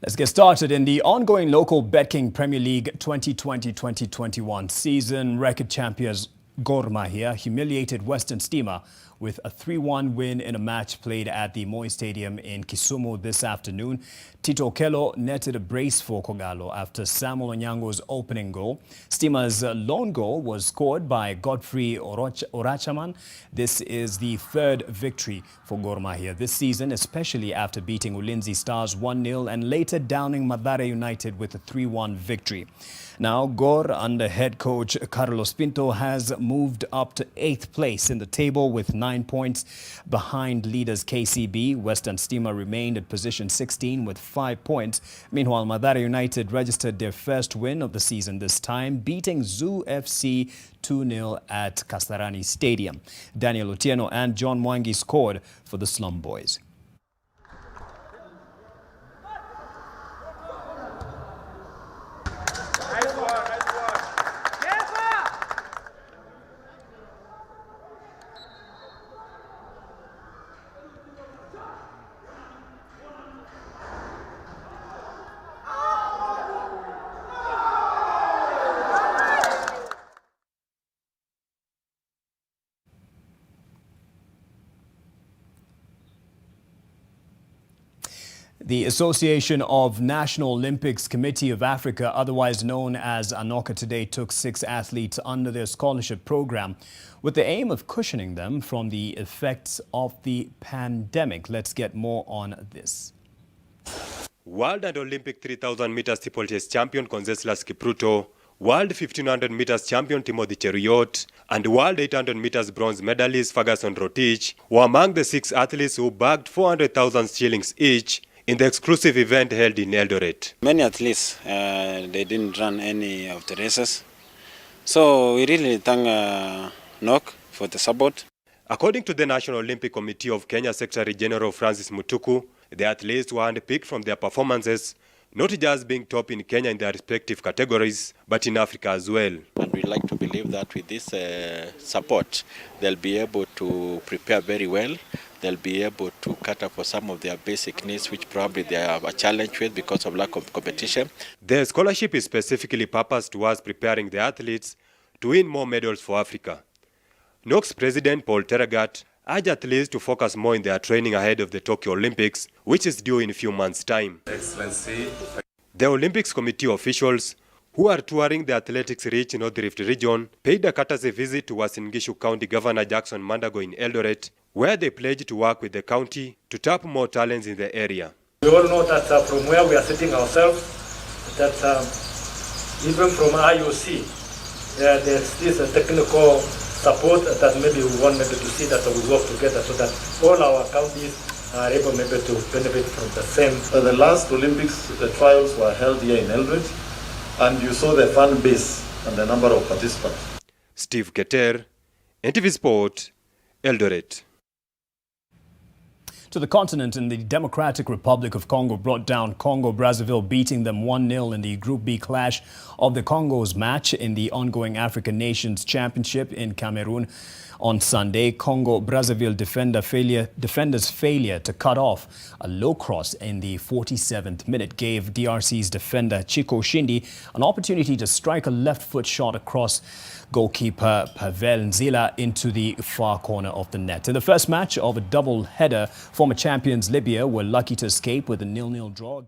S9: Let's get started. In the ongoing local BetKing Premier League 2020-2021 season, record champions Gor Mahia humiliated Western Stima with a 3-1 win in a match played at the Moi Stadium in Kisumu this afternoon. Tito Okello netted a brace for Kogalo after Samuel Onyango's opening goal. Stima's lone goal was scored by Godfrey Orachaman. This is the third victory for Gor Mahia this season, especially after beating Ulinzi Stars 1-0 and later downing Mathare United with a 3-1 victory. Now, Gor, under head coach Carlos Pinto, has moved up to 8th place in the table with 9 points behind leaders KCB. Western Stima remained at position 16 with 5 points. Meanwhile, Mathare United registered their first win of the season this time, beating Zoo FC 2-0 at Kasarani Stadium. Daniel Otieno and John Mwangi scored for the Slum Boys. The Association of National Olympics Committee of Africa, otherwise known as ANOCA, today took 6 athletes under their scholarship program with the aim of cushioning them from the effects of the pandemic. Let's get more on this.
S7: World and Olympic 3,000 meters steeplechase champion Conseslus Kipruto, World 1,500 meters champion Timothy Cheruiyot, and World 800 meters bronze medalist Ferguson Rotich were among the 6 athletes who bagged 400,000 shillings each in the exclusive event held in Eldoret.
S8: Many athletes, they didn't run any of the races. So we really thank NOC for the support.
S7: According to the National Olympic Committee of Kenya Secretary General Francis Mutuku, the athletes were handpicked from their performances, not just being top in Kenya in their respective categories, but in Africa as well.
S17: And we'd like to believe that with this support, they'll be able to prepare very well. They'll be able to cater for some of their basic needs, which probably they have a challenge with because of lack of competition.
S7: The scholarship is specifically purposed towards preparing the athletes to win more medals for Africa. NOC's President Paul Terragat urged athletes to focus more in their training ahead of the Tokyo Olympics, which is due in a few months' time.
S27: Excellency.
S7: The Olympics Committee officials who are touring the athletics-rich North Rift region, paid a courtesy visit to Uasin Gishu County Governor Jackson Mandago in Eldoret, where they pledged to work with the county to tap more talents in the area.
S4: We all know that from where we are sitting ourselves, that even from IOC, there's this technical support that maybe we want to see that we work together so that all our counties are able maybe to benefit from the same.
S5: The last Olympics, the trials were held here in Eldoret, and you saw the fan base and the number of participants.
S7: Steve Keter, NTV Sport, Eldoret.
S9: To the continent, in the Democratic Republic of Congo brought down Congo-Brazzaville, beating them 1-0 in the Group B clash of the Congos match in the ongoing African Nations Championship in Cameroon. On Sunday, Congo-Brazzaville defenders' failure to cut off a low cross in the 47th minute gave DRC's defender Chico Shindi an opportunity to strike a left-foot shot across goalkeeper Pavel Nzila into the far corner of the net. In the first match of a double-header, former champions Libya were lucky to escape with a 0-0 draw.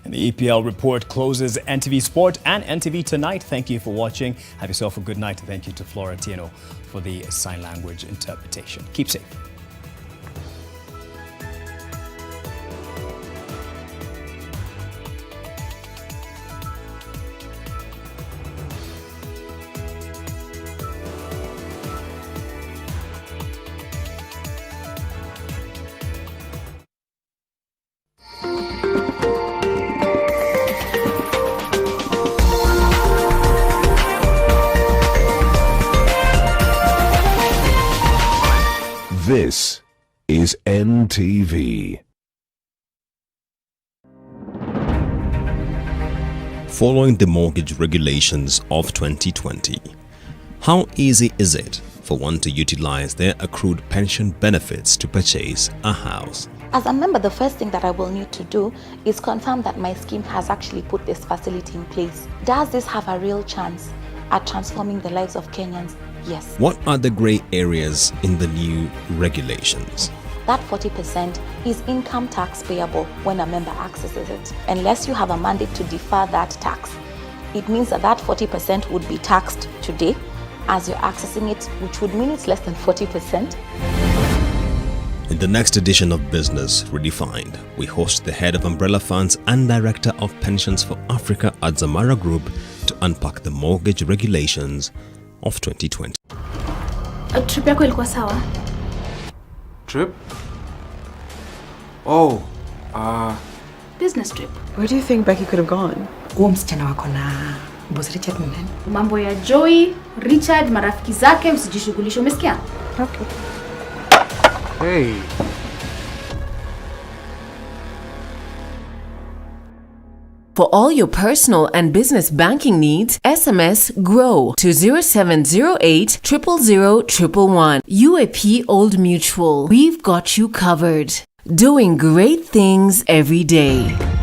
S9: And the EPL report closes NTV Sport and NTV Tonight. Thank you for watching. Have yourself a good night. Thank you to Florentino for the sign language interpretation. Keep safe.
S6: This is NTV.
S19: Following the mortgage regulations of 2020, how easy is it for one to utilize their accrued pension benefits to purchase a house?
S20: As a member, the first thing that I will need to do is confirm that my scheme has actually put this facility in place. Does this have a real chance at transforming the lives of Kenyans? Yes.
S19: What are the grey areas in the new regulations?
S20: That 40% is income tax payable when a member accesses it. Unless you have a mandate to defer that tax, it means that that 40% would be taxed today as you're accessing it, which would mean it's less than 40%.
S19: In the next edition of Business Redefined, we host the head of umbrella funds and director of pensions for Africa at Zamara Group to unpack the mortgage regulations of 2020.
S16: Trip yako ilikuwa sawa?
S10: Trip? Oh,
S16: Business trip.
S12: Where do you think Becky could have gone?
S21: Huo msichana wako na boss Richard ni nani?
S16: Mambo ya Joy, Richard, marafiki zake usijishughulishe, umesikia?
S12: Okay.
S10: hey.
S11: For all your personal and business banking needs, SMS GROW to 0708 000 111. UAP Old Mutual. We've got you covered. Doing great things every day.